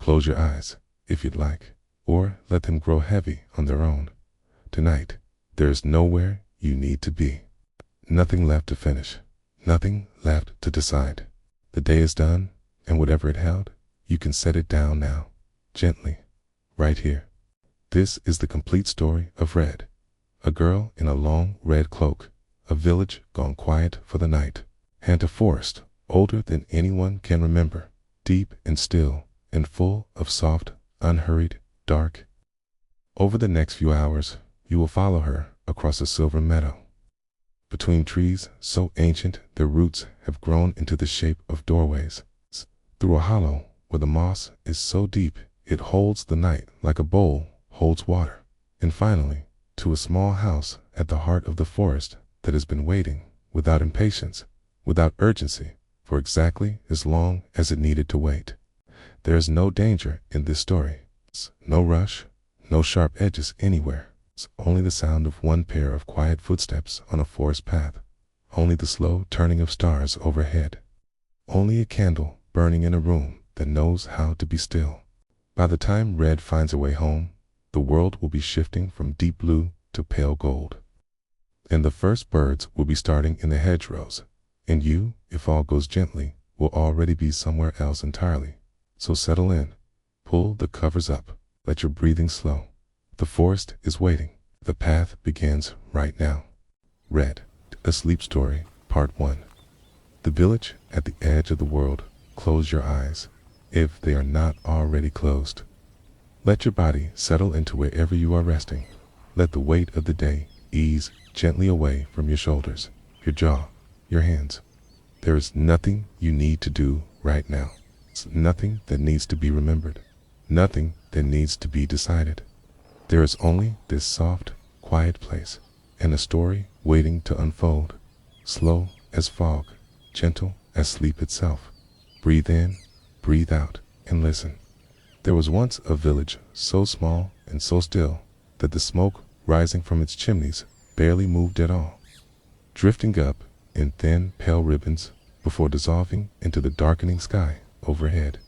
Close your eyes, if you'd like, or let them grow heavy on their own. Tonight, there is nowhere you need to be. Nothing left to finish. Nothing left to decide. The day is done, and whatever it held, you can set it down now, gently, right here. This is the complete story of Red, a girl in a long red cloak, a village gone quiet for the night, and a forest older than anyone can remember, deep and still and full of soft, unhurried, dark. Over the next few hours, you will follow her across a silver meadow, between trees so ancient their roots have grown into the shape of doorways, through a hollow where the moss is so deep it holds the night like a bowl holds water, and finally to a small house at the heart of the forest that has been waiting, without impatience, without urgency, for exactly as long as it needed to wait. There is no danger in this story, no rush, no sharp edges anywhere. Only the sound of one pair of quiet footsteps on a forest path, only the slow turning of stars overhead, only a candle burning in a room that knows how to be still. By the time Red finds her way home, the world will be shifting from deep blue to pale gold, and the first birds will be starting in the hedgerows, and you, if all goes gently, will already be somewhere else entirely. So settle in, pull the covers up, let your breathing slow. The forest is waiting. The path begins right now. Red, A Sleep Story, Part 1. The village at the edge of the world. Close your eyes, if they are not already closed. Let your body settle into wherever you are resting. Let the weight of the day ease gently away from your shoulders, your jaw, your hands. There is nothing you need to do right now. It's nothing that needs to be remembered. Nothing that needs to be decided. There is only this soft, quiet place, and a story waiting to unfold, slow as fog, gentle as sleep itself. Breathe in, breathe out, and listen. There was once a village so small and so still that the smoke rising from its chimneys barely moved at all, drifting up in thin, pale ribbons before dissolving into the darkening sky overhead.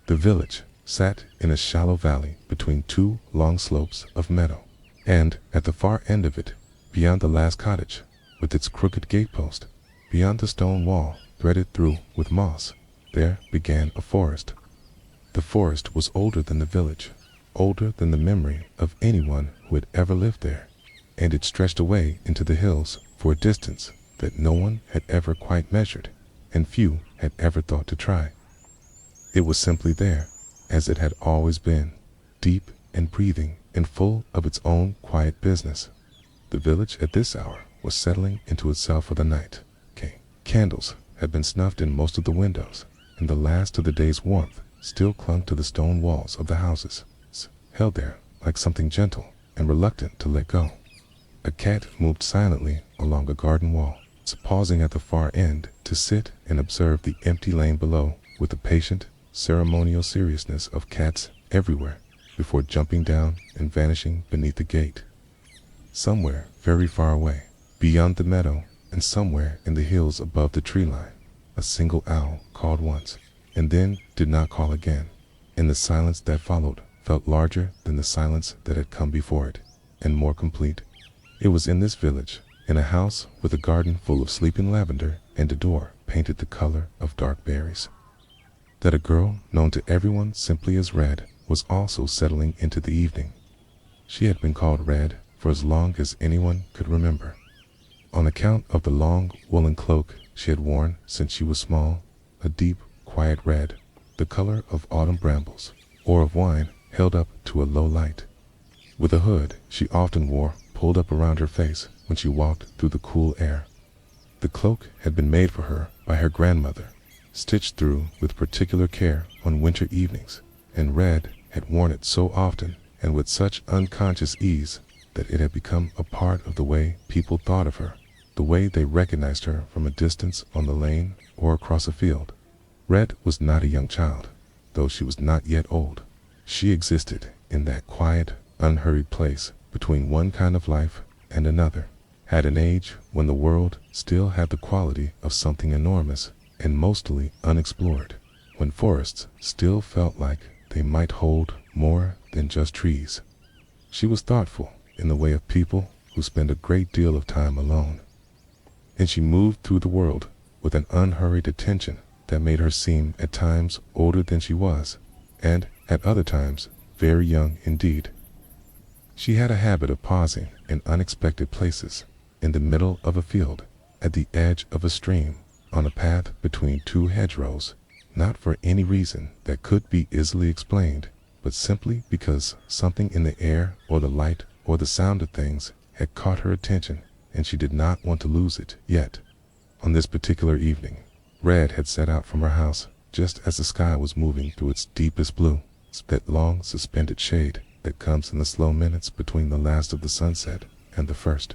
The village sat in a shallow valley between two long slopes of meadow, and at the far end of it, beyond the last cottage, with its crooked gatepost, beyond the stone wall threaded through with moss, there began a forest. The forest was older than the village, older than the memory of anyone who had ever lived there, and it stretched away into the hills for a distance that no one had ever quite measured, and few had ever thought to try. It was simply there, as it had always been, deep and breathing and full of its own quiet business. The village at this hour was settling into itself for the night. Candles had been snuffed in most of the windows, and the last of the day's warmth still clung to the stone walls of the houses, held there like something gentle and reluctant to let go. A cat moved silently along a garden wall, pausing at the far end to sit and observe the empty lane below with the patient, ceremonial seriousness of cats everywhere, before jumping down and vanishing beneath the gate. Somewhere very far away, beyond the meadow, and somewhere in the hills above the tree line, a single owl called once, and then did not call again, and the silence that followed felt larger than the silence that had come before it, and more complete. It was in this village, in a house with a garden full of sleeping lavender and a door painted the color of dark berries, that a girl known to everyone simply as Red was also settling into the evening. She had been called Red for as long as anyone could remember, on account of the long woolen cloak she had worn since she was small, a deep, quiet red, the color of autumn brambles, or of wine held up to a low light, with a hood she often wore pulled up around her face when she walked through the cool air. The cloak had been made for her by her grandmother, stitched through with particular care on winter evenings, and Red had worn it so often and with such unconscious ease that it had become a part of the way people thought of her, the way they recognized her from a distance on the lane or across a field. Red was not a young child, though she was not yet old. She existed in that quiet, unhurried place between one kind of life and another, at an age when the world still had the quality of something enormous and mostly unexplored, when forests still felt like they might hold more than just trees. She was thoughtful in the way of people who spend a great deal of time alone. And she moved through the world with an unhurried attention that made her seem at times older than she was, and at other times very young indeed. She had a habit of pausing in unexpected places, in the middle of a field, at the edge of a stream, on a path between two hedgerows, not for any reason that could be easily explained, but simply because something in the air or the light or the sound of things had caught her attention, and she did not want to lose it yet. On this particular evening, Red had set out from her house just as the sky was moving through its deepest blue, that long suspended shade that comes in the slow minutes between the last of the sunset and the first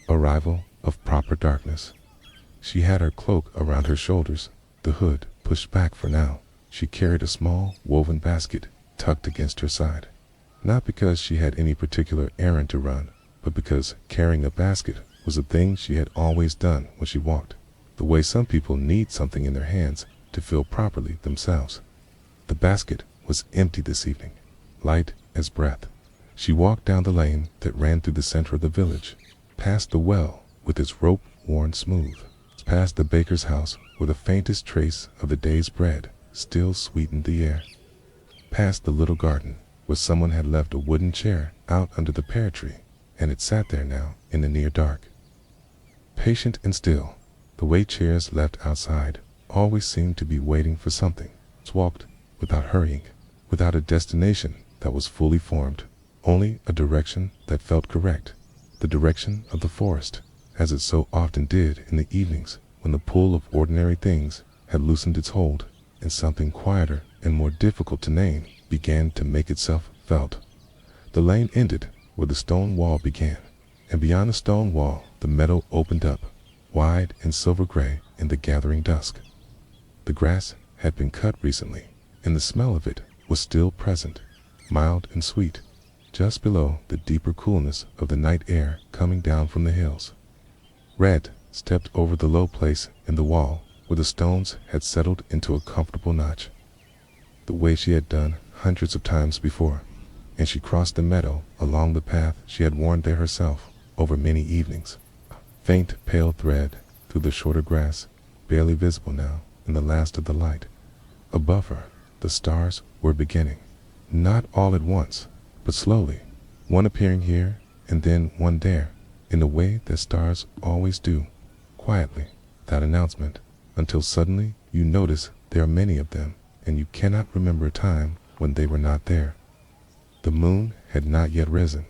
arrival of proper darkness. She had her cloak around her shoulders, the hood pushed back for now. She carried a small woven basket tucked against her side, not because she had any particular errand to run, but because carrying a basket was a thing she had always done when she walked, the way some people need something in their hands to feel properly themselves. The basket was empty this evening, light as breath. She walked down the lane that ran through the center of the village, past the well with its rope worn smooth, past the baker's house where the faintest trace of the day's bread still sweetened the air, past the little garden where someone had left a wooden chair out under the pear tree, and it sat there now in the near dark. Patient and still, the way chairs left outside always seemed to be waiting for something. She walked without hurrying, without a destination that was fully formed, only a direction that felt correct, the direction of the forest, as it so often did in the evenings when the pull of ordinary things had loosened its hold, and something quieter and more difficult to name began to make itself felt. The lane ended where the stone wall began, and beyond the stone wall the meadow opened up, wide and silver gray in the gathering dusk. The grass had been cut recently, and the smell of it was still present, mild and sweet, just below the deeper coolness of the night air coming down from the hills. Red stepped over the low place in the wall where the stones had settled into a comfortable notch, the way she had done hundreds of times before, and she crossed the meadow along the path she had worn there herself over many evenings, a faint pale thread through the shorter grass, barely visible now in the last of the light. Above her, the stars were beginning, not all at once, but slowly, one appearing here and then one there, in the way that stars always do, quietly, without announcement, until suddenly you notice there are many of them, and you cannot remember a time when they were not there. The moon had not yet risen,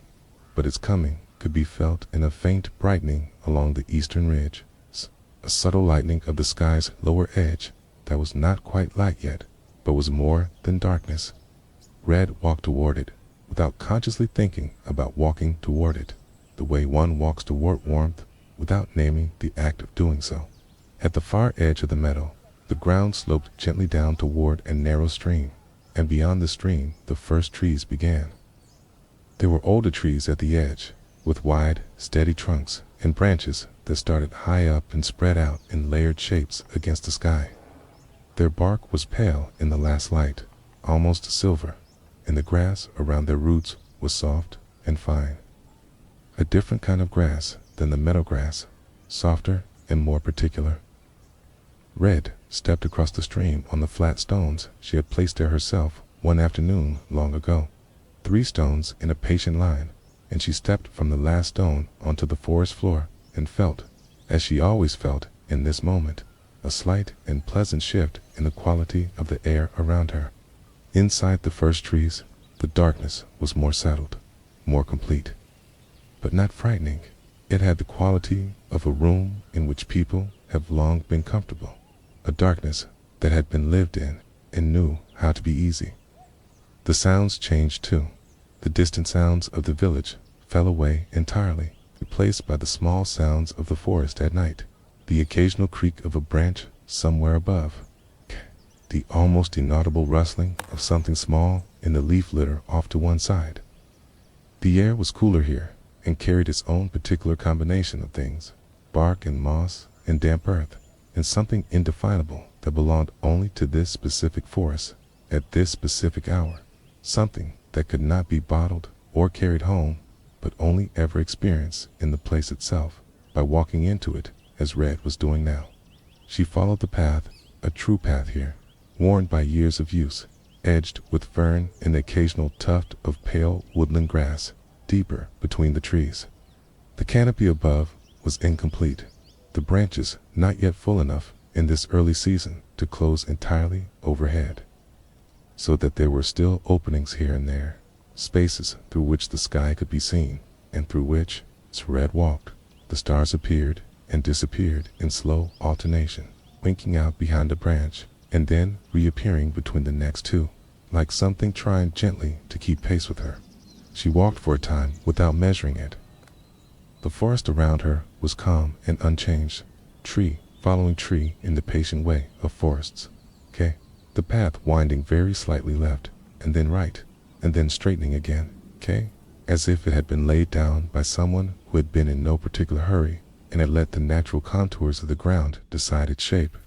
but its coming could be felt in a faint brightening along the eastern ridge, a subtle lightening of the sky's lower edge that was not quite light yet, but was more than darkness. Red walked toward it, without consciously thinking about walking toward it, the way one walks toward warmth without naming the act of doing so. At the far edge of the meadow, the ground sloped gently down toward a narrow stream, and beyond the stream the first trees began. There were older trees at the edge, with wide, steady trunks and branches that started high up and spread out in layered shapes against the sky. Their bark was pale in the last light, almost silver, and the grass around their roots was soft and fine. A different kind of grass than the meadow grass, softer and more particular. Red stepped across the stream on the flat stones she had placed there herself one afternoon long ago, 3 stones in a patient line, and she stepped from the last stone onto the forest floor and felt, as she always felt in this moment, a slight and pleasant shift in the quality of the air around her. Inside the first trees, the darkness was more settled, more complete, but not frightening. It had the quality of a room in which people have long been comfortable, a darkness that had been lived in and knew how to be easy. The sounds changed too. The distant sounds of the village fell away entirely, replaced by the small sounds of the forest at night, the occasional creak of a branch somewhere above, the almost inaudible rustling of something small in the leaf litter off to one side. The air was cooler here and carried its own particular combination of things, bark and moss and damp earth, and something indefinable that belonged only to this specific forest, at this specific hour, something that could not be bottled or carried home, but only ever experienced in the place itself by walking into it as Red was doing now. She followed the path, a true path here, worn by years of use, edged with fern and the occasional tuft of pale woodland grass, deeper between the trees. The canopy above was incomplete, the branches not yet full enough in this early season to close entirely overhead, so that there were still openings here and there, spaces through which the sky could be seen, and through which, as Red walked, the stars appeared and disappeared in slow alternation, winking out behind a branch and then reappearing between the next two, like something trying gently to keep pace with her. She walked for a time without measuring it. The forest around her was calm and unchanged, tree following tree in the patient way of forests. The path winding very slightly left, and then right, and then straightening again, as if it had been laid down by someone who had been in no particular hurry and had let the natural contours of the ground decide its shape.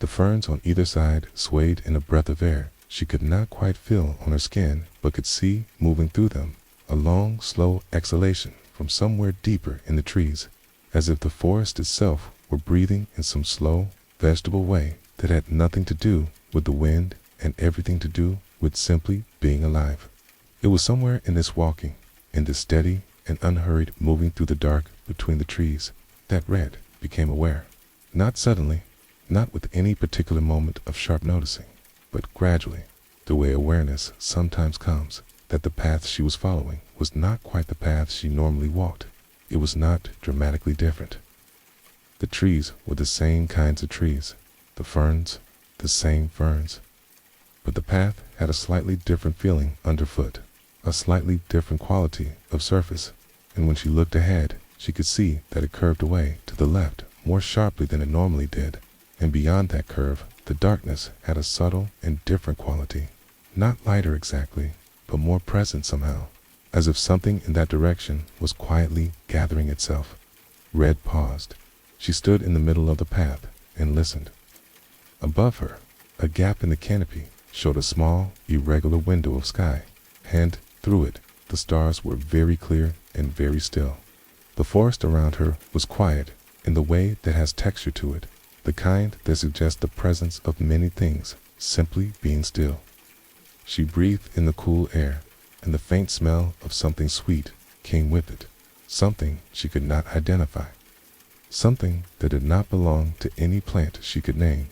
The ferns on either side swayed in a breath of air she could not quite feel on her skin, but could see moving through them, a long, slow exhalation from somewhere deeper in the trees, as if the forest itself were breathing in some slow, vegetable way that had nothing to do with the wind and everything to do with simply being alive. It was somewhere in this walking, in this steady and unhurried moving through the dark between the trees, that Red became aware. Not suddenly, not with any particular moment of sharp noticing, but gradually, the way awareness sometimes comes, that the path she was following was not quite the path she normally walked. It was not dramatically different. The trees were the same kinds of trees, the ferns, the same ferns. But the path had a slightly different feeling underfoot, a slightly different quality of surface, and when she looked ahead, she could see that it curved away to the left more sharply than it normally did, and beyond that curve, the darkness had a subtle and different quality, not lighter exactly, but more present somehow, as if something in that direction was quietly gathering itself. Red paused. She stood in the middle of the path and listened. Above her, a gap in the canopy showed a small, irregular window of sky, and through it, the stars were very clear and very still. The forest around her was quiet in the way that has texture to it, the kind that suggests the presence of many things simply being still. She breathed in the cool air, and the faint smell of something sweet came with it, something she could not identify, something that did not belong to any plant she could name,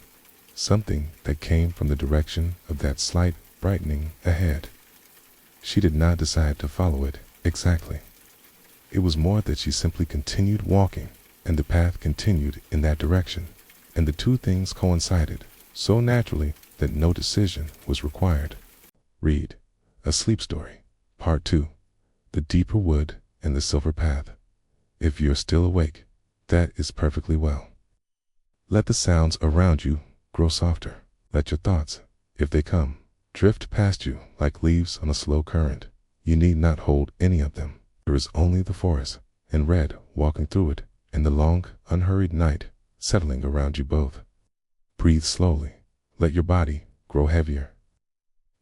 something that came from the direction of that slight brightening ahead. She did not decide to follow it exactly. It was more that she simply continued walking, and the path continued in that direction, and the two things coincided so naturally that no decision was required. Read A Sleep Story, Part 2, The Deeper Wood and the Silver Path. If you're still awake, that is perfectly well. Let the sounds around you grow softer. Let your thoughts, if they come, drift past you like leaves on a slow current. You need not hold any of them. There is only the forest, and Red walking through it, and the long, unhurried night settling around you both. Breathe slowly. Let your body grow heavier.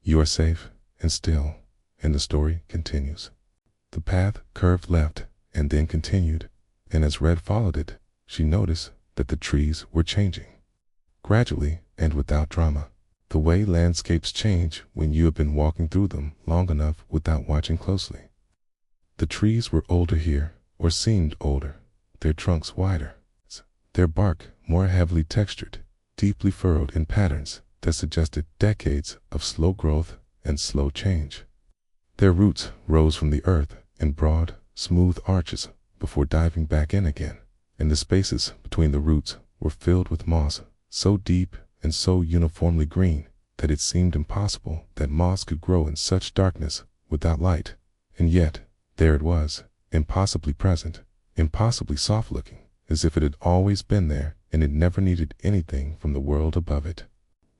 You are safe and still, and the story continues. The path curved left and then continued, and as Red followed it, she noticed that the trees were changing. Gradually and without drama, the way landscapes change when you have been walking through them long enough without watching closely. The trees were older here, or seemed older, their trunks wider, their bark more heavily textured, deeply furrowed in patterns that suggested decades of slow growth and slow change. Their roots rose from the earth in broad, smooth arches before diving back in again, and the spaces between the roots were filled with moss so deep and so uniformly green that it seemed impossible that moss could grow in such darkness without light, and yet there it was, impossibly present, impossibly soft-looking, as if it had always been there and it never needed anything from the world above it.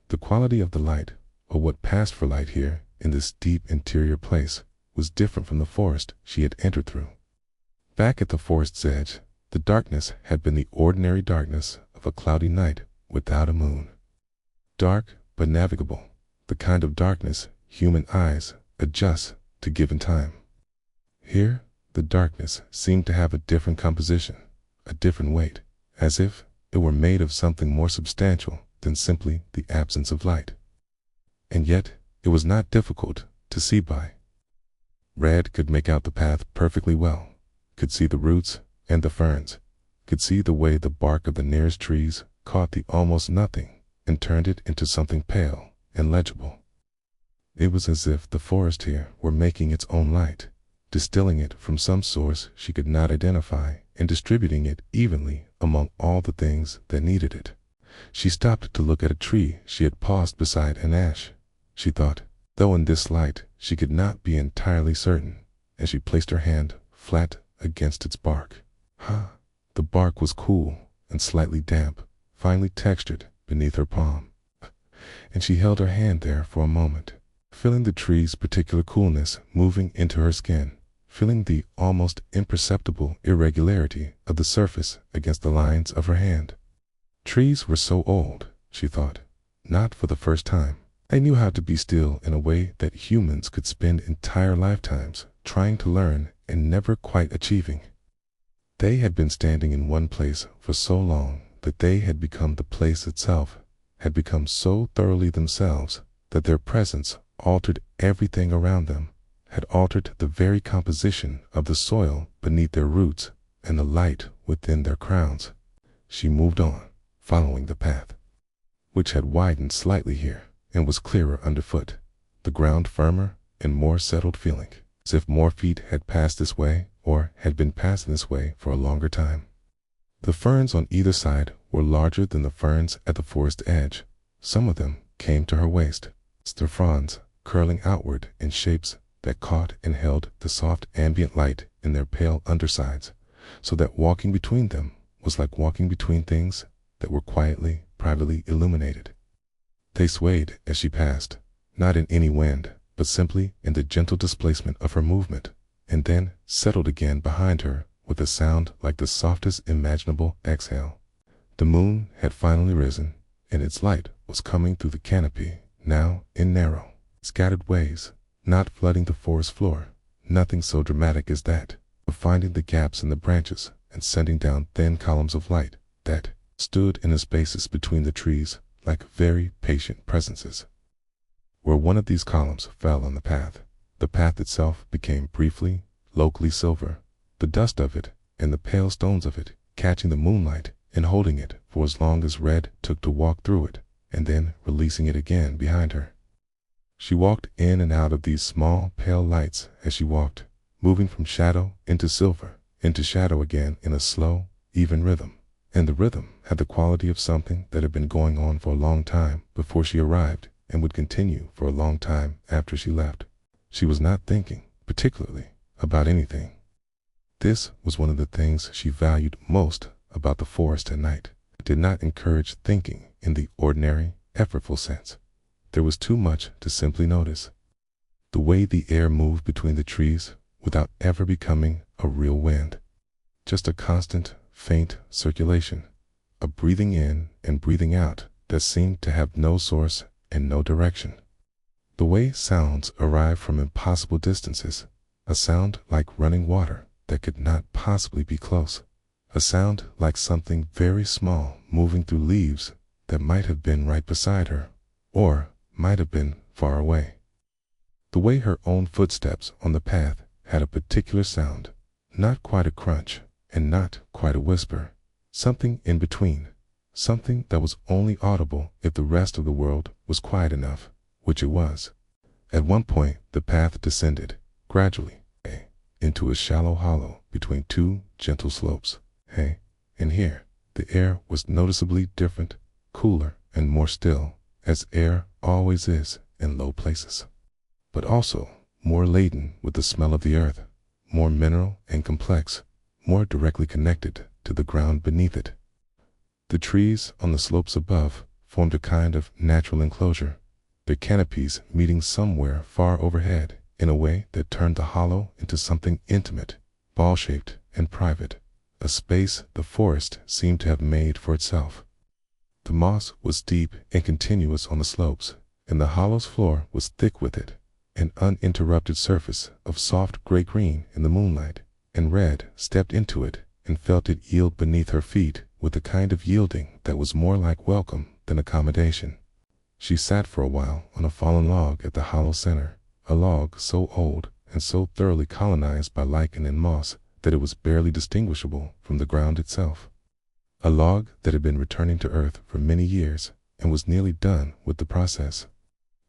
The quality of the light, or what passed for light here in this deep interior place, was different from the forest she had entered through. Back at the forest's edge, the darkness had been the ordinary darkness of a cloudy night without a moon. Dark but navigable, the kind of darkness human eyes adjust to given time. Here, the darkness seemed to have a different composition, a different weight, as if it were made of something more substantial than simply the absence of light. And yet, it was not difficult to see by. Red could make out the path perfectly well, could see the roots and the ferns, could see the way the bark of the nearest trees caught the almost nothing and turned it into something pale and legible. It was as if the forest here were making its own light, distilling it from some source she could not identify and distributing it evenly among all the things that needed it. She stopped to look at a tree she had paused beside an ash. She thought, though in this light she could not be entirely certain, and she placed her hand flat against its bark. The bark was cool and slightly damp, finely textured beneath her palm, and she held her hand there for a moment, feeling the tree's particular coolness moving into her skin, feeling the almost imperceptible irregularity of the surface against the lines of her hand. Trees were so old, she thought, not for the first time. They knew how to be still in a way that humans could spend entire lifetimes trying to learn and never quite achieving. They had been standing in one place for so long that they had become the place itself, had become so thoroughly themselves that their presence altered everything around them, had altered the very composition of the soil beneath their roots and the light within their crowns. She moved on, following the path, which had widened slightly here and was clearer underfoot, the ground firmer and more settled feeling, as if more feet had passed this way or had been passing this way for a longer time. The ferns on either side were larger than the ferns at the forest edge. Some of them came to her waist, their fronds curling outward in shapes that caught and held the soft ambient light in their pale undersides, so that walking between them was like walking between things that were quietly, privately illuminated. They swayed as she passed, not in any wind, but simply in the gentle displacement of her movement, and then settled again behind her with a sound like the softest imaginable exhale. The moon had finally risen, and its light was coming through the canopy, now in narrow, scattered ways, not flooding the forest floor, nothing so dramatic as that, but finding the gaps in the branches and sending down thin columns of light that stood in the spaces between the trees like very patient presences. Where one of these columns fell on the path itself became briefly, locally silver, the dust of it and the pale stones of it catching the moonlight and holding it for as long as Red took to walk through it, and then releasing it again behind her. She walked in and out of these small, pale lights as she walked, moving from shadow into silver, into shadow again in a slow, even rhythm. And the rhythm had the quality of something that had been going on for a long time before she arrived and would continue for a long time after she left. She was not thinking, particularly, about anything. This was one of the things she valued most about the forest at night. It did not encourage thinking in the ordinary, effortful sense. There was too much to simply notice. The way the air moved between the trees without ever becoming a real wind. Just a constant, faint circulation, a breathing in and breathing out that seemed to have no source and no direction. The way sounds arrive from impossible distances, a sound like running water that could not possibly be close, a sound like something very small moving through leaves that might have been right beside her, or might have been far away. The way her own footsteps on the path had a particular sound, not quite a crunch, and not quite a whisper, something in between, something that was only audible if the rest of the world was quiet enough, which it was. At one point the path descended, gradually, into a shallow hollow between two gentle slopes. And here, the air was noticeably different, cooler and more still, as air always is in low places, but also more laden with the smell of the earth, more mineral and complex, more directly connected to the ground beneath it. The trees on the slopes above formed a kind of natural enclosure, their canopies meeting somewhere far overhead in a way that turned the hollow into something intimate, ball-shaped and private, a space the forest seemed to have made for itself. The moss was deep and continuous on the slopes, and the hollow's floor was thick with it, an uninterrupted surface of soft gray-green in the moonlight, and Red stepped into it and felt it yield beneath her feet with a kind of yielding that was more like welcome than accommodation. She sat for a while on a fallen log at the hollow center, a log so old and so thoroughly colonized by lichen and moss that it was barely distinguishable from the ground itself. A log that had been returning to earth for many years and was nearly done with the process.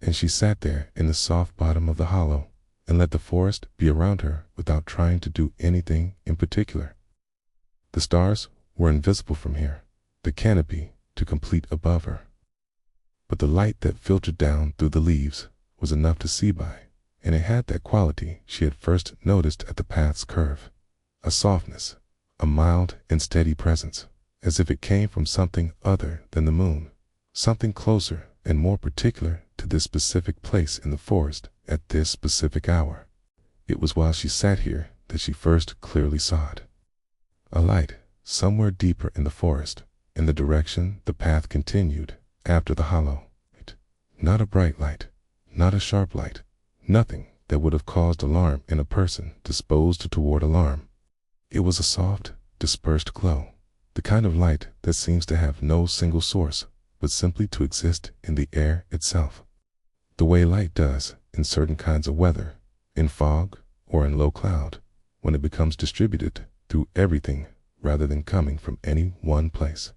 And she sat there in the soft bottom of the hollow and let the forest be around her without trying to do anything in particular. The stars were invisible from here, the canopy to complete above her. But the light that filtered down through the leaves was enough to see by, and it had that quality she had first noticed at the path's curve, a softness, a mild and steady presence, as if it came from something other than the moon, something closer and more particular to this specific place in the forest at this specific hour. It was while she sat here that she first clearly saw it. A light somewhere deeper in the forest, in the direction the path continued after the hollow. Not a bright light, not a sharp light, nothing that would have caused alarm in a person disposed toward alarm. It was a soft, dispersed glow, the kind of light that seems to have no single source, but simply to exist in the air itself. The way light does in certain kinds of weather, in fog or in low cloud, when it becomes distributed through everything rather than coming from any one place.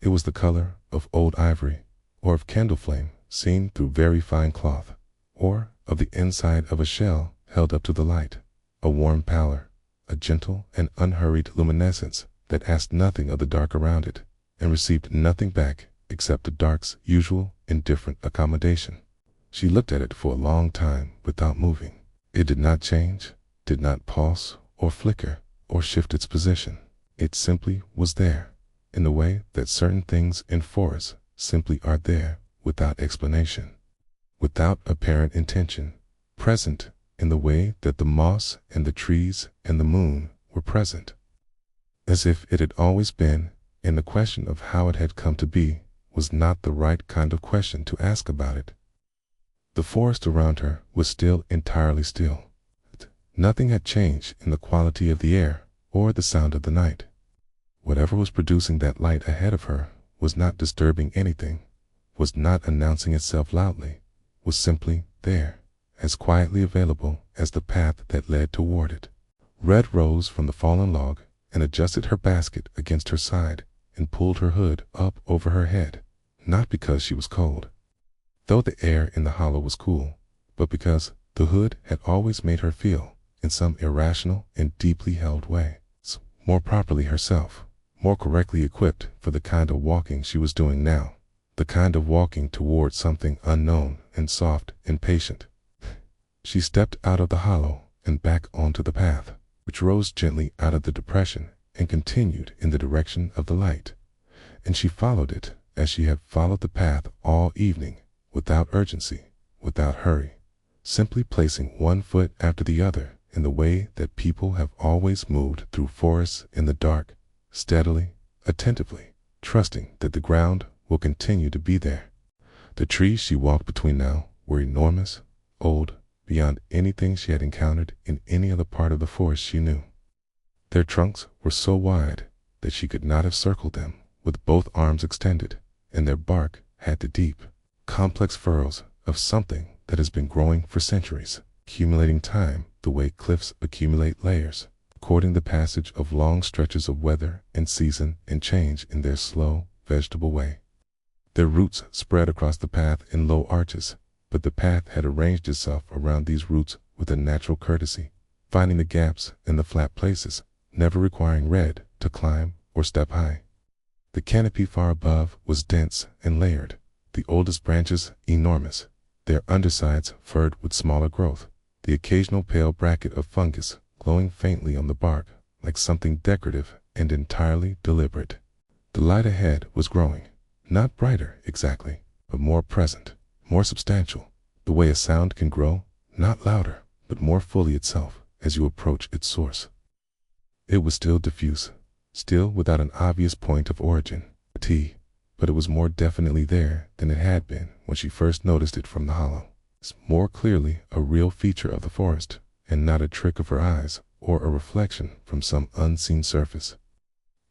It was the color of old ivory, or of candle flame seen through very fine cloth, or of the inside of a shell held up to the light, a warm pallor, a gentle and unhurried luminescence that asked nothing of the dark around it, and received nothing back except the dark's usual indifferent accommodation. She looked at it for a long time without moving. It did not change, did not pulse or flicker or shift its position. It simply was there, in the way that certain things in forests simply are there without explanation, without apparent intention, present in the way that the moss and the trees and the moon were present, as if it had always been, and the question of how it had come to be was not the right kind of question to ask about it. The forest around her was still entirely still. Nothing had changed in the quality of the air or the sound of the night. Whatever was producing that light ahead of her was not disturbing anything, was not announcing itself loudly, was simply there, as quietly available as the path that led toward it. Red rose from the fallen log and adjusted her basket against her side and pulled her hood up over her head, not because she was cold, though the air in the hollow was cool, but because the hood had always made her feel, in some irrational and deeply held way, more properly herself, more correctly equipped for the kind of walking she was doing now, the kind of walking toward something unknown and soft and patient. She stepped out of the hollow and back onto the path, which rose gently out of the depression and continued in the direction of the light, and she followed it as she had followed the path all evening, without urgency, without hurry, simply placing one foot after the other in the way that people have always moved through forests in the dark, steadily, attentively, trusting that the ground will continue to be there. The trees she walked between now were enormous, old, beyond anything she had encountered in any other part of the forest she knew. Their trunks were so wide that she could not have circled them with both arms extended, and their bark had the deep, complex furrows of something that has been growing for centuries, accumulating time the way cliffs accumulate layers, recording the passage of long stretches of weather and season and change in their slow, vegetable way. Their roots spread across the path in low arches, but the path had arranged itself around these roots with a natural courtesy, finding the gaps and the flat places, never requiring Red to climb or step high. The canopy far above was dense and layered, the oldest branches enormous, their undersides furred with smaller growth, the occasional pale bracket of fungus glowing faintly on the bark like something decorative and entirely deliberate. The light ahead was growing, not brighter exactly, but more present, more substantial, the way a sound can grow, not louder, but more fully itself as you approach its source. It was still diffuse, still without an obvious point of origin. but it was more definitely there than it had been when she first noticed it from the hollow. It's more clearly a real feature of the forest, and not a trick of her eyes or a reflection from some unseen surface.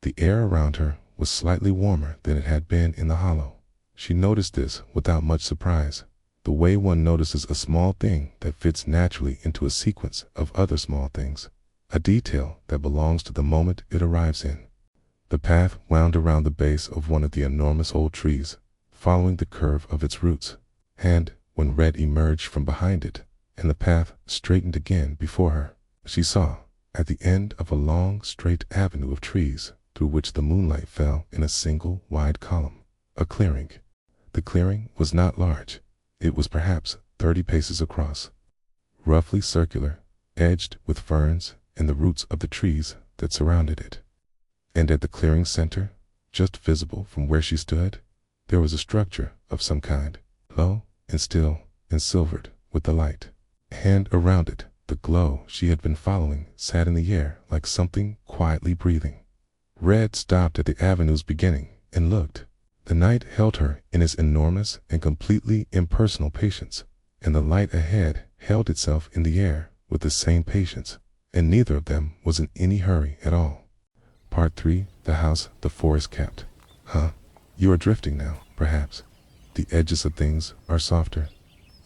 The air around her was slightly warmer than it had been in the hollow. She noticed this without much surprise, the way one notices a small thing that fits naturally into a sequence of other small things, a detail that belongs to the moment it arrives in. The path wound around the base of one of the enormous old trees, following the curve of its roots, and when Red emerged from behind it, and the path straightened again before her, she saw, at the end of a long, straight avenue of trees through which the moonlight fell in a single wide column, a clearing. The clearing was not large. It was perhaps 30 paces across, roughly circular, edged with ferns and the roots of the trees that surrounded it. And at the clearing's center, just visible from where she stood, there was a structure of some kind, low and still and silvered with the light. And around it, the glow she had been following sat in the air like something quietly breathing. Red stopped at the avenue's beginning and looked. The night held her in its enormous and completely impersonal patience, and the light ahead held itself in the air with the same patience, and neither of them was in any hurry at all. Part 3. The house the forest kept. You are drifting now, perhaps. The edges of things are softer.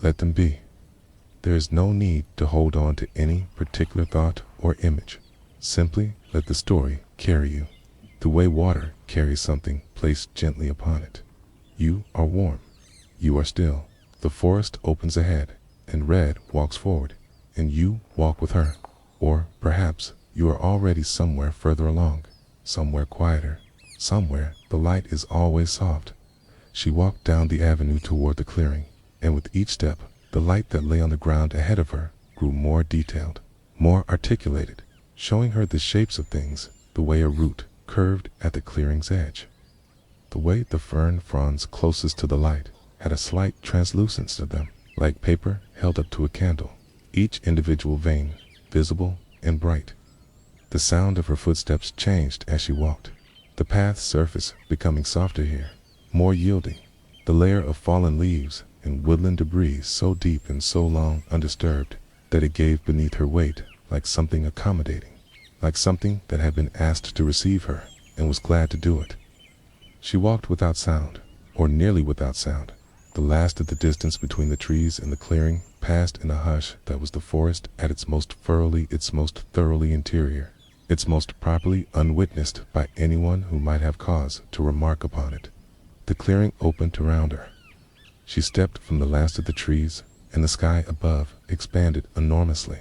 Let them be. There is no need to hold on to any particular thought or image. Simply let the story carry you, the way water carries something placed gently upon it. You are warm. You are still. The forest opens ahead, and Red walks forward, and you walk with her. Or perhaps you are already somewhere further along, somewhere quieter, somewhere the light is always soft. She walked down the avenue toward the clearing, and with each step, the light that lay on the ground ahead of her grew more detailed, more articulated, showing her the shapes of things, the way a root curved at the clearing's edge. The way the fern fronds closest to the light had a slight translucence to them, like paper held up to a candle, each individual vein visible and bright. The sound of her footsteps changed as she walked, the path's surface becoming softer here, more yielding, the layer of fallen leaves and woodland debris so deep and so long undisturbed that it gave beneath her weight like something accommodating, like something that had been asked to receive her and was glad to do it. She walked without sound, or nearly without sound. The last of the distance between the trees and the clearing passed in a hush that was the forest at its most thoroughly interior, its most properly unwitnessed by anyone who might have cause to remark upon it. The clearing opened around her. She stepped from the last of the trees, and the sky above expanded enormously.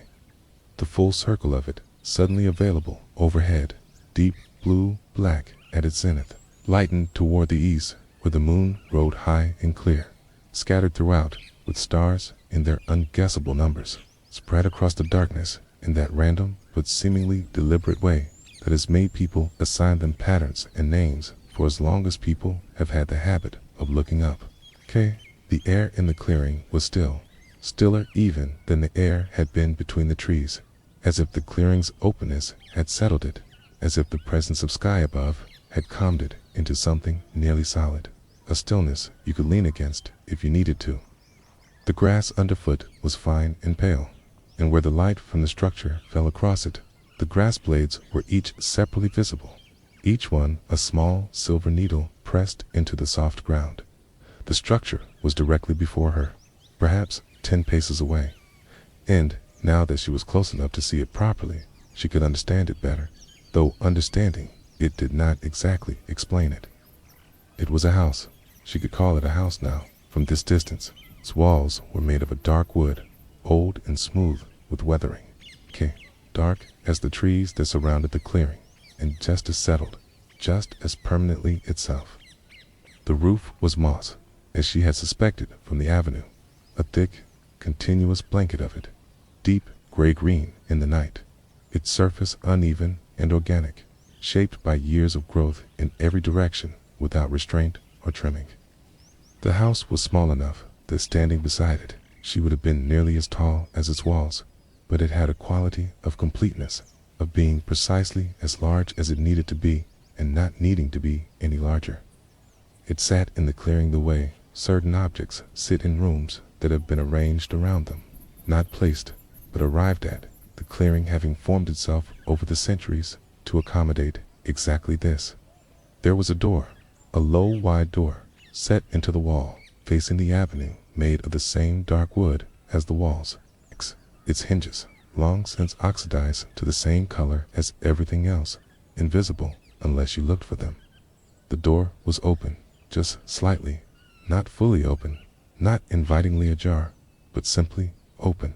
The full circle of it, suddenly available overhead, deep blue-black at its zenith, lightened toward the east where the moon rode high and clear, scattered throughout with stars in their unguessable numbers, spread across the darkness in that random but seemingly deliberate way that has made people assign them patterns and names for as long as people have had the habit of looking up. The air in the clearing was still, stiller even than the air had been between the trees, as if the clearing's openness had settled it, as if the presence of sky above had calmed it into something nearly solid, a stillness you could lean against if you needed to. The grass underfoot was fine and pale, and where the light from the structure fell across it, the grass blades were each separately visible, each one a small silver needle pressed into the soft ground. The structure was directly before her, perhaps 10 paces away, and now that she was close enough to see it properly, she could understand it better, though understanding it did not exactly explain it. It was a house. She could call it a house now, from this distance. Its walls were made of a dark wood, old and smooth with weathering, dark as the trees that surrounded the clearing, and just as settled, just as permanently itself. The roof was moss, as she had suspected from the avenue, a thick, continuous blanket of it, deep gray-green in the night, its surface uneven and organic, shaped by years of growth in every direction without restraint or trimming. The house was small enough that standing beside it, she would have been nearly as tall as its walls, but it had a quality of completeness, of being precisely as large as it needed to be and not needing to be any larger. It sat in the clearing the way certain objects sit in rooms that have been arranged around them, not placed, but arrived at, the clearing having formed itself over the centuries to accommodate exactly this. There was a door, a low, wide door, set into the wall, facing the avenue, made of the same dark wood as the walls. Its hinges, long since oxidized to the same color as everything else, invisible unless you looked for them. The door was open, just slightly, not fully open, not invitingly ajar, but simply open.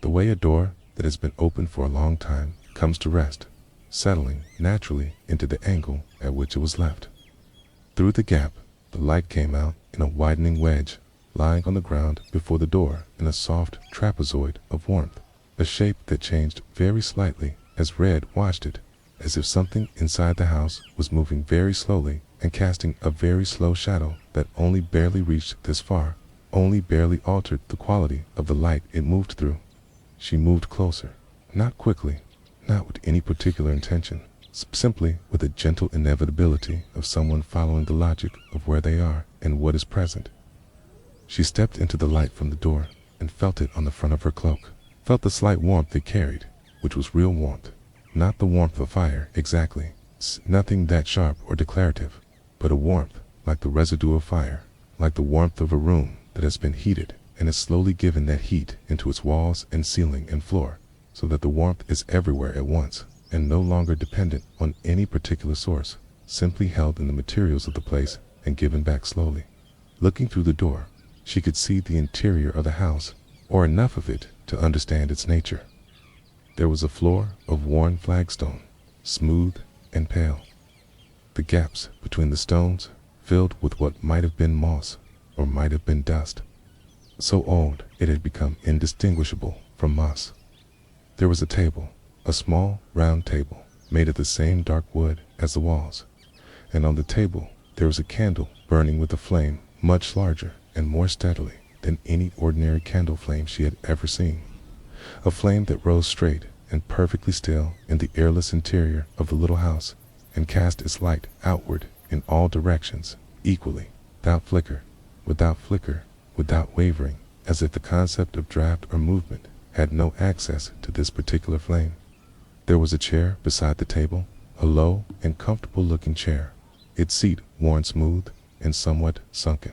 The way a door that has been open for a long time comes to rest, settling naturally into the angle at which it was left. Through the gap, the light came out in a widening wedge, lying on the ground before the door in a soft trapezoid of warmth, a shape that changed very slightly as Red watched it, as if something inside the house was moving very slowly and casting a very slow shadow that only barely reached this far, only barely altered the quality of the light it moved through. She moved closer, not quickly, not with any particular intention, simply with a gentle inevitability of someone following the logic of where they are and what is present. She stepped into the light from the door and felt it on the front of her cloak, felt the slight warmth it carried, which was real warmth, not the warmth of fire exactly, nothing that sharp or declarative, but a warmth like the residue of fire, like the warmth of a room that has been heated and has slowly given that heat into its walls and ceiling and floor, so that the warmth is everywhere at once and no longer dependent on any particular source, simply held in the materials of the place and given back slowly. Looking through the door, she could see the interior of the house, or enough of it to understand its nature. There was a floor of worn flagstone, smooth and pale. The gaps between the stones filled with what might have been moss or might have been dust, so old it had become indistinguishable from moss. There was a table, a small round table, made of the same dark wood as the walls, and on the table there was a candle burning with a flame much larger and more steadily than any ordinary candle flame she had ever seen, a flame that rose straight and perfectly still in the airless interior of the little house and cast its light outward in all directions equally, without flicker, without wavering, as if the concept of draft or movement had no access to this particular flame. There was a chair beside the table, a low and comfortable-looking chair, its seat worn smooth and somewhat sunken.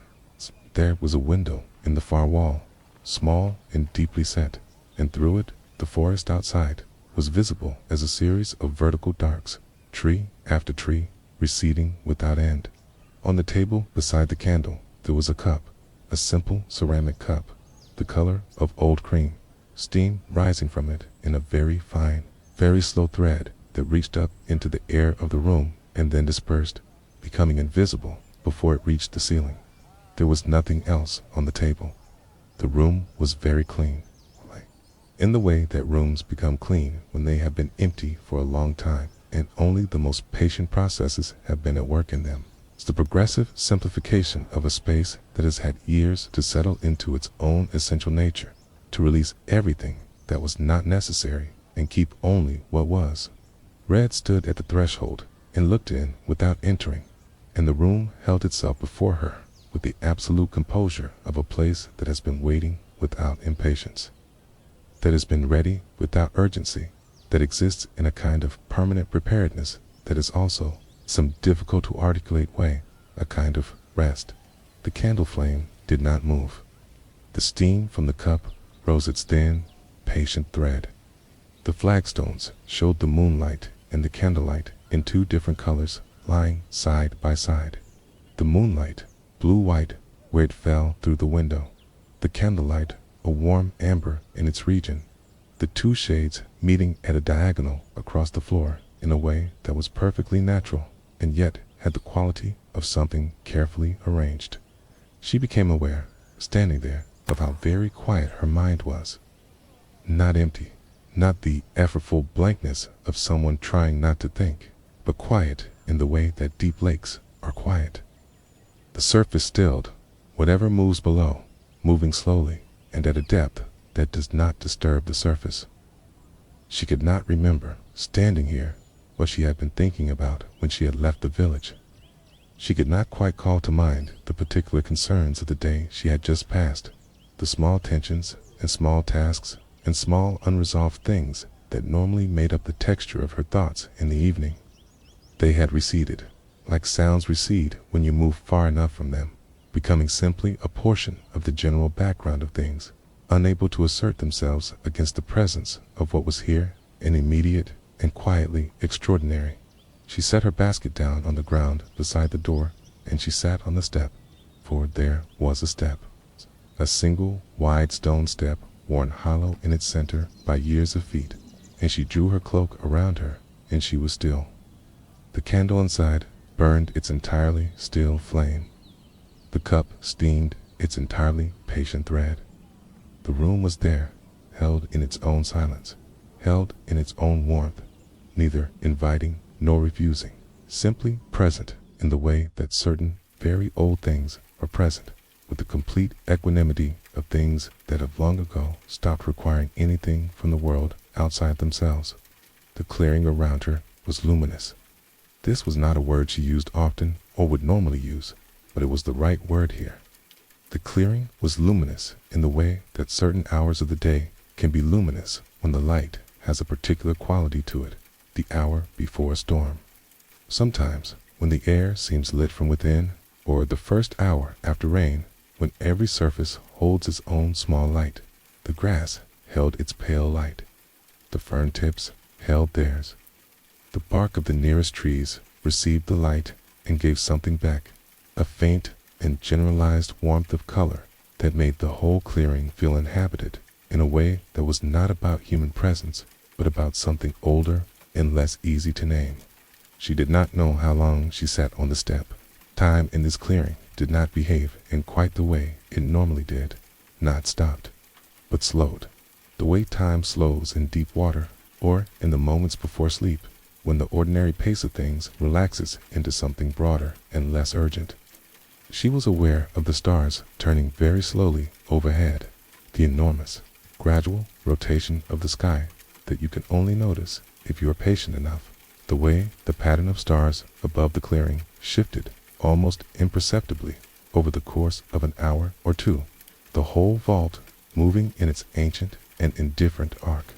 There was a window in the far wall, small and deeply set, and through it the forest outside was visible as a series of vertical darks, tree after tree, receding without end. On the table beside the candle there was a cup, a simple ceramic cup, the color of old cream, steam rising from it in a very fine, very slow thread that reached up into the air of the room and then dispersed, becoming invisible before it reached the ceiling. There was nothing else on the table. The room was very clean, in the way that rooms become clean when they have been empty for a long time and only the most patient processes have been at work in them. It's the progressive simplification of a space that has had years to settle into its own essential nature, to release everything that was not necessary and keep only what was. Red stood at the threshold and looked in without entering, and the room held itself before her with the absolute composure of a place that has been waiting without impatience, that has been ready without urgency, that exists in a kind of permanent preparedness that is also, some difficult to articulate way, a kind of rest. The candle flame did not move. The steam from the cup rose its thin, patient thread. The flagstones showed the moonlight and the candlelight in two different colors lying side by side. The moonlight, blue-white where it fell through the window, the candlelight a warm amber in its region, the two shades meeting at a diagonal across the floor in a way that was perfectly natural and yet had the quality of something carefully arranged. She became aware, standing there, of how very quiet her mind was. Not empty, not the effortful blankness of someone trying not to think, but quiet in the way that deep lakes are quiet. The surface stilled, whatever moves below, moving slowly and at a depth that does not disturb the surface. She could not remember, standing here, what she had been thinking about when she had left the village. She could not quite call to mind the particular concerns of the day she had just passed, the small tensions and small tasks and small unresolved things that normally made up the texture of her thoughts in the evening. They had receded, like sounds recede when you move far enough from them, becoming simply a portion of the general background of things, unable to assert themselves against the presence of what was here and immediate and quietly extraordinary. She set her basket down on the ground beside the door, and she sat on the step, for there was a step, a single wide stone step worn hollow in its center by years of feet, and she drew her cloak around her, and she was still. The candle inside burned its entirely still flame. The cup steamed its entirely patient thread. The room was there, held in its own silence, held in its own warmth, neither inviting nor refusing, simply present in the way that certain very old things are present, with the complete equanimity of things that have long ago stopped requiring anything from the world outside themselves. The clearing around her was luminous. This was not a word she used often or would normally use, but it was the right word here. The clearing was luminous in the way that certain hours of the day can be luminous when the light has a particular quality to it, the hour before a storm. Sometimes, when the air seems lit from within, or the first hour after rain, when every surface holds its own small light, the grass held its pale light, the fern tips held theirs. The bark of the nearest trees received the light and gave something back, a faint and generalized warmth of color that made the whole clearing feel inhabited in a way that was not about human presence, but about something older and less easy to name. She did not know how long she sat on the step. Time in this clearing did not behave in quite the way it normally did, not stopped, but slowed, the way time slows in deep water or in the moments before sleep, when the ordinary pace of things relaxes into something broader and less urgent. She was aware of the stars turning very slowly overhead, the enormous, gradual rotation of the sky that you can only notice if you are patient enough, the way the pattern of stars above the clearing shifted almost imperceptibly over the course of an hour or two, the whole vault moving in its ancient and indifferent arc.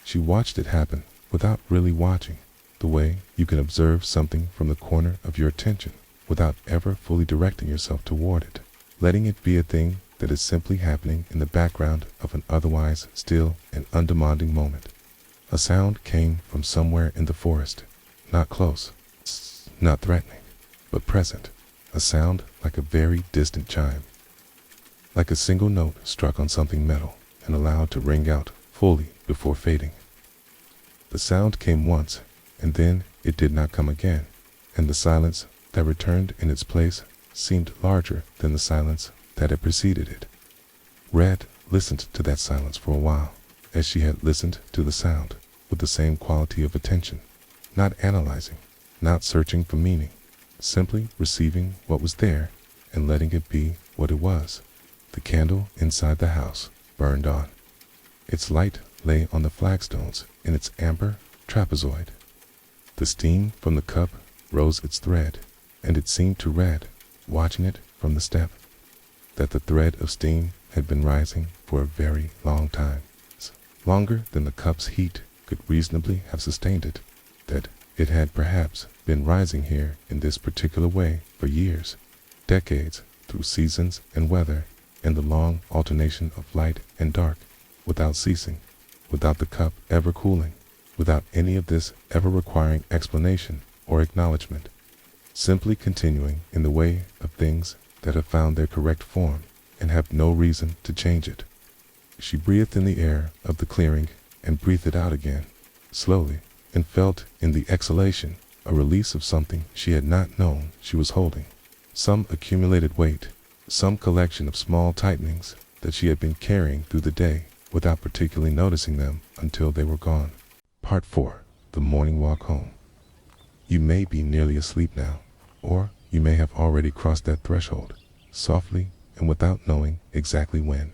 She watched it happen without really watching, the way you can observe something from the corner of your attention without ever fully directing yourself toward it, letting it be a thing that is simply happening in the background of an otherwise still and undemanding moment. A sound came from somewhere in the forest, not close, not threatening, but present, a sound like a very distant chime, like a single note struck on something metal and allowed to ring out fully before fading. The sound came once, and then it did not come again, and the silence that returned in its place seemed larger than the silence that had preceded it. Red listened to that silence for a while, as she had listened to the sound, with the same quality of attention, not analyzing, not searching for meaning, simply receiving what was there and letting it be what it was. The candle inside the house burned on. Its light lay on the flagstones in its amber trapezoid. The steam from the cup rose its thread, and it seemed to Red, watching it from the step, that the thread of steam had been rising for a very long time, longer than the cup's heat could reasonably have sustained it, that it had perhaps been rising here in this particular way for years, decades, through seasons and weather, and the long alternation of light and dark, without ceasing, without the cup ever cooling, without any of this ever requiring explanation or acknowledgement, simply continuing in the way of things that have found their correct form and have no reason to change it. She breathed in the air of the clearing and breathed it out again, slowly, and felt in the exhalation a release of something she had not known she was holding, some accumulated weight, some collection of small tightenings that she had been carrying through the day without particularly noticing them until they were gone. Part 4. The Morning Walk Home. You may be nearly asleep now, or you may have already crossed that threshold, softly and without knowing exactly when.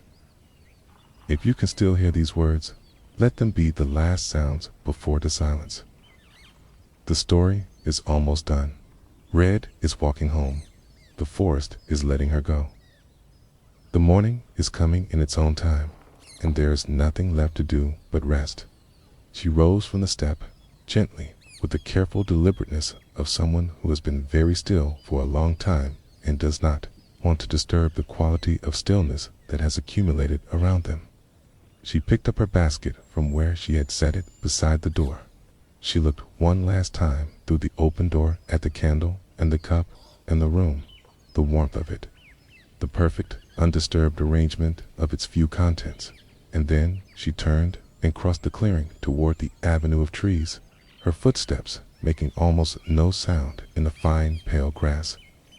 If you can still hear these words, let them be the last sounds before the silence. The story is almost done. Red is walking home. The forest is letting her go. The morning is coming in its own time, and there is nothing left to do but rest. She rose from the step, gently, with the careful deliberateness of someone who has been very still for a long time and does not want to disturb the quality of stillness that has accumulated around them. She picked up her basket from where she had set it beside the door. She looked one last time through the open door at the candle and the cup and the room, the warmth of it, the perfect, undisturbed arrangement of its few contents, and then she turned and crossed the clearing toward the avenue of trees, her footsteps making almost no sound in the fine, pale grass,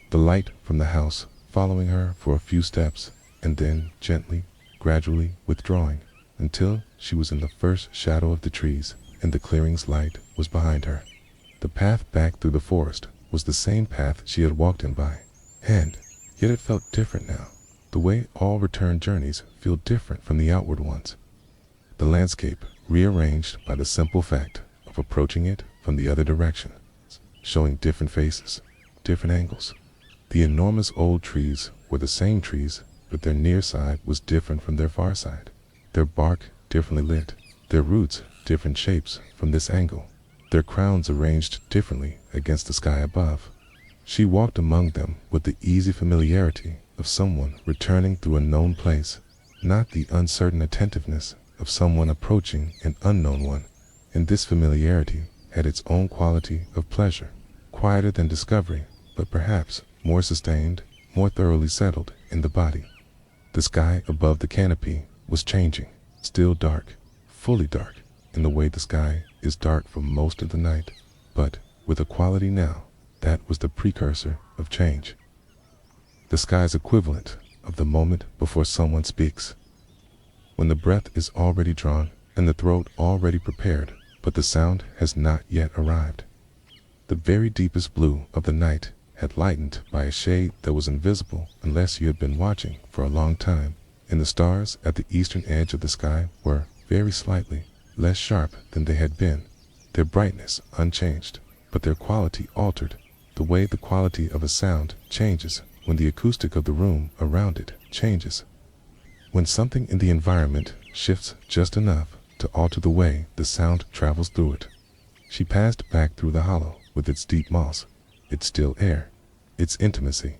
the light from the house following her for a few steps, and then gently, gradually withdrawing until she was in the first shadow of the trees and the clearing's light was behind her. The path back through the forest was the same path she had walked in by, and yet it felt different now, the way all return journeys feel different from the outward ones. The landscape rearranged by the simple fact of approaching it from the other direction, showing different faces, different angles. The enormous old trees were the same trees, but their near side was different from their far side. Their bark differently lit, their roots different shapes from this angle, their crowns arranged differently against the sky above. She walked among them with the easy familiarity of someone returning through a known place, not the uncertain attentiveness of someone approaching an unknown one, and this familiarity had its own quality of pleasure, quieter than discovery, but perhaps more sustained, more thoroughly settled in the body. The sky above the canopy was changing, still dark, fully dark, in the way the sky is dark for most of the night, but with a quality now that was the precursor of change. The sky's equivalent of the moment before someone speaks, when the breath is already drawn and the throat already prepared, but the sound has not yet arrived. The very deepest blue of the night had lightened by a shade that was invisible unless you had been watching for a long time, and the stars at the eastern edge of the sky were very slightly less sharp than they had been, their brightness unchanged, but their quality altered, the way the quality of a sound changes when the acoustic of the room around it changes. When something in the environment shifts just enough to alter the way the sound travels through it. She passed back through the hollow with its deep moss, its still air, its intimacy.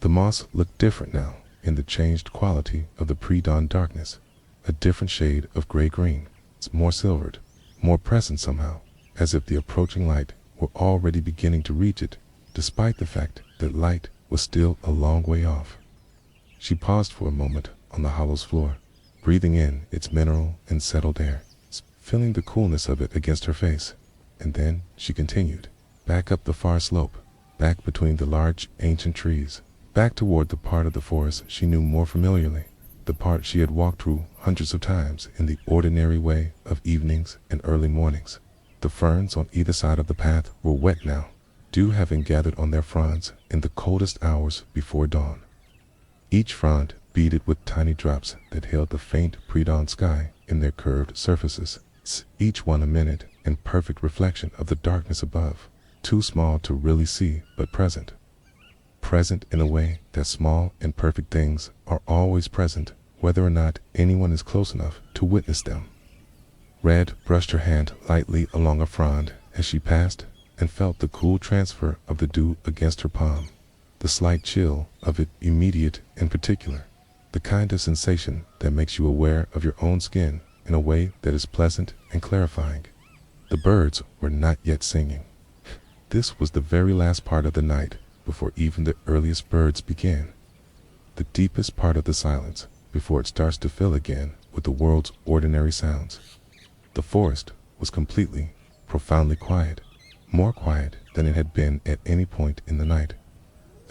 The moss looked different now in the changed quality of the pre-dawn darkness, a different shade of gray-green, more silvered, more present somehow, as if the approaching light were already beginning to reach it, despite the fact that light was still a long way off. She paused for a moment on the hollow's floor, breathing in its mineral and settled air, feeling the coolness of it against her face, and then she continued, back up the far slope, back between the large ancient trees, back toward the part of the forest she knew more familiarly, the part she had walked through hundreds of times in the ordinary way of evenings and early mornings. The ferns on either side of the path were wet now, dew having gathered on their fronds in the coldest hours before dawn. Each frond beaded with tiny drops that held the faint pre-dawn sky in their curved surfaces, each one a minute and perfect reflection of the darkness above, too small to really see but present. Present in a way that small and perfect things are always present, whether or not anyone is close enough to witness them. Red brushed her hand lightly along a frond as she passed and felt the cool transfer of the dew against her palm, the slight chill of it immediate and particular, the kind of sensation that makes you aware of your own skin in a way that is pleasant and clarifying. The birds were not yet singing. This was the very last part of the night before even the earliest birds began, the deepest part of the silence before it starts to fill again with the world's ordinary sounds. The forest was completely, profoundly quiet, more quiet than it had been at any point in the night,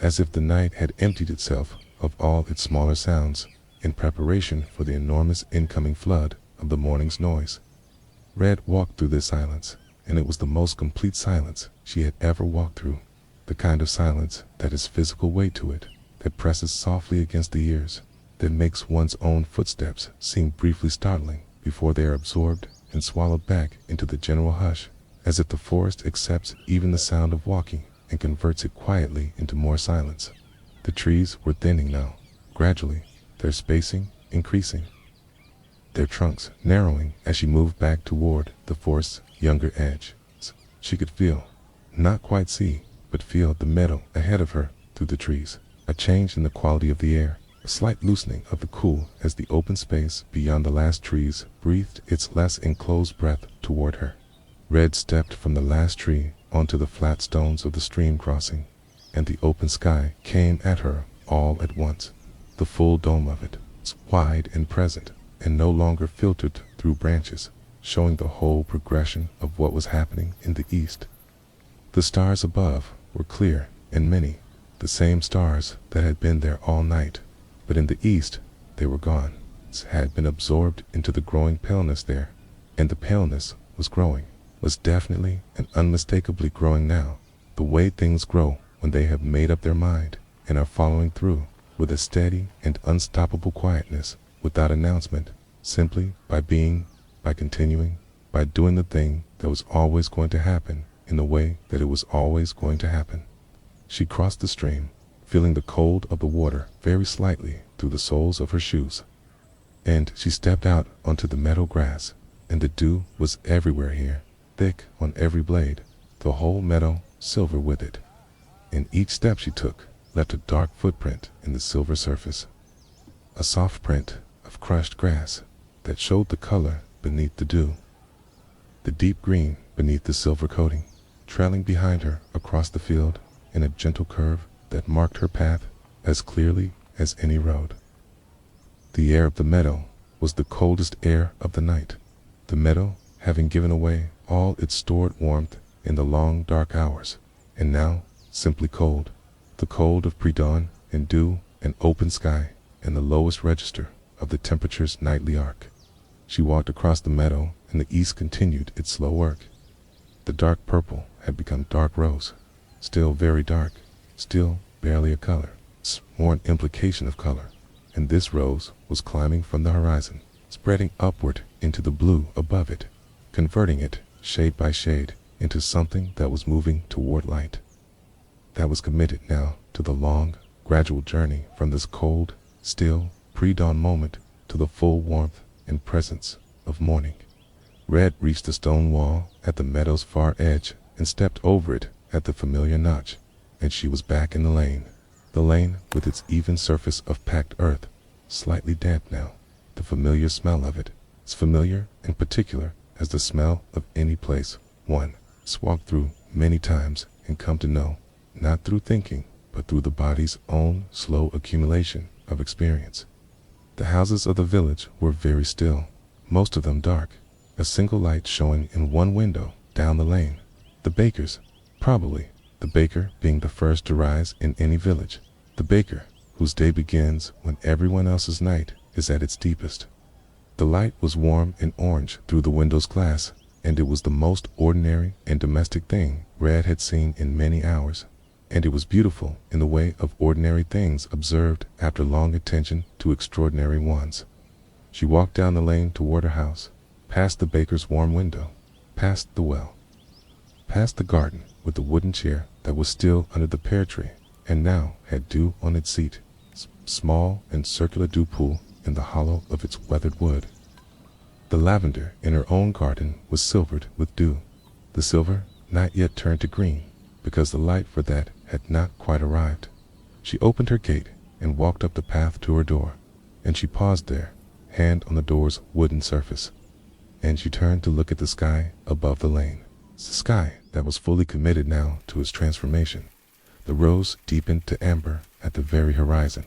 as if the night had emptied itself of all its smaller sounds in preparation for the enormous incoming flood of the morning's noise. Red walked through this silence, and it was the most complete silence she had ever walked through, the kind of silence that has physical weight to it, that presses softly against the ears, that makes one's own footsteps seem briefly startling before they are absorbed and swallowed back into the general hush, as if the forest accepts even the sound of walking and converts it quietly into more silence. The trees were thinning now, gradually, their spacing increasing, their trunks narrowing as she moved back toward the forest's younger edge. She could feel, not quite see, but feel the meadow ahead of her through the trees, a change in the quality of the air, a slight loosening of the cool as the open space beyond the last trees breathed its less enclosed breath toward her. Red stepped from the last tree onto the flat stones of the stream crossing, and the open sky came at her all at once. The full dome of it, wide and present, and no longer filtered through branches, showing the whole progression of what was happening in the east. The stars above were clear and many, the same stars that had been there all night, but in the east they were gone, had been absorbed into the growing paleness there, and the paleness was growing, was definitely and unmistakably growing now, the way things grow when they have made up their mind and are following through with a steady and unstoppable quietness, without announcement, simply by being, by continuing, by doing the thing that was always going to happen in the way that it was always going to happen. She crossed the stream, feeling the cold of the water very slightly through the soles of her shoes. And she stepped out onto the meadow grass, and the dew was everywhere here, thick on every blade, the whole meadow silver with it. And each step she took left a dark footprint in the silver surface, a soft print of crushed grass that showed the color beneath the dew, the deep green beneath the silver coating, trailing behind her across the field in a gentle curve that marked her path as clearly as any road. The air of the meadow was the coldest air of the night, the meadow having given away all its stored warmth in the long dark hours, and now simply cold, the cold of pre-dawn and dew and open sky and the lowest register of the temperature's nightly arc. She walked across the meadow, and the east continued its slow work. The dark purple had become dark rose, still very dark, still barely a color, more an implication of color, and this rose was climbing from the horizon, spreading upward into the blue above it, converting it, shade by shade, into something that was moving toward light, that was committed now to the long, gradual journey from this cold, still, pre-dawn moment to the full warmth and presence of morning. Red reached the stone wall at the meadow's far edge and stepped over it at the familiar notch, and she was back in the lane with its even surface of packed earth, slightly damp now, the familiar smell of it, as familiar and particular as the smell of any place one has walked through many times and come to know, not through thinking, but through the body's own slow accumulation of experience. The houses of the village were very still, most of them dark, a single light showing in one window down the lane. The baker's, probably, the baker being the first to rise in any village, the baker whose day begins when everyone else's night is at its deepest. The light was warm and orange through the window's glass, and it was the most ordinary and domestic thing Red had seen in many hours, and it was beautiful in the way of ordinary things observed after long attention to extraordinary ones. She walked down the lane toward her house, past the baker's warm window, past the well, past the garden with the wooden chair that was still under the pear tree and now had dew on its seat, small and circular dew pool in the hollow of its weathered wood. The lavender in her own garden was silvered with dew, the silver not yet turned to green, because the light for that had not quite arrived. She opened her gate and walked up the path to her door, and she paused there, hand on the door's wooden surface, and she turned to look at the sky above the lane, the sky that was fully committed now to its transformation. The rose deepened to amber at the very horizon,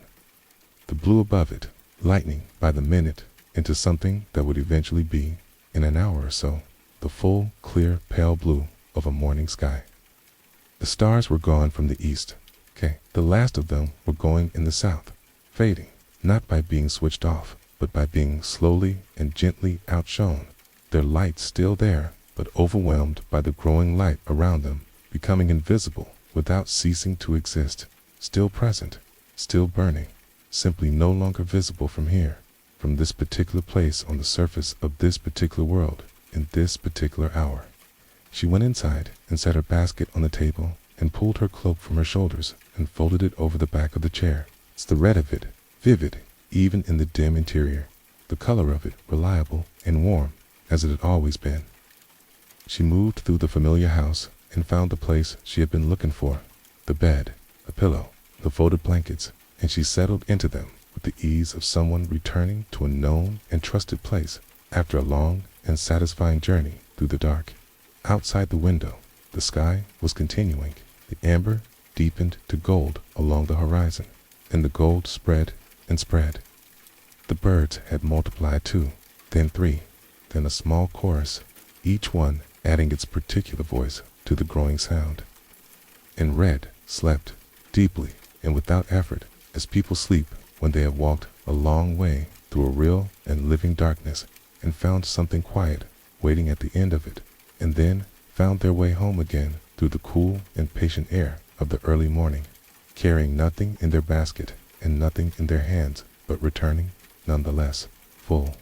the blue above it lightening by the minute into something that would eventually be, in an hour or so, the full, clear, pale blue of a morning sky. The stars were gone from the east. The last of them were going in the south, fading, not by being switched off, but by being slowly and gently outshone, their light still there, but overwhelmed by the growing light around them, becoming invisible without ceasing to exist, still present, still burning, simply no longer visible from here, from this particular place on the surface of this particular world, in this particular hour. She went inside and set her basket on the table and pulled her cloak from her shoulders and folded it over the back of the chair. It's the red of it, vivid, even in the dim interior. The color of it reliable and warm, as it had always been. She moved through the familiar house and found the place she had been looking for. The bed, a pillow, the folded blankets, and she settled into them with the ease of someone returning to a known and trusted place after a long and satisfying journey through the dark. Outside the window, the sky was continuing. The amber deepened to gold along the horizon, and the gold spread and spread. The birds had multiplied 2, then 3, then a small chorus, each one adding its particular voice to the growing sound. And Red slept deeply and without effort, as people sleep when they have walked a long way through a real and living darkness and found something quiet waiting at the end of it, and then found their way home again through the cool and patient air of the early morning, carrying nothing in their basket and nothing in their hands, but returning nonetheless, full.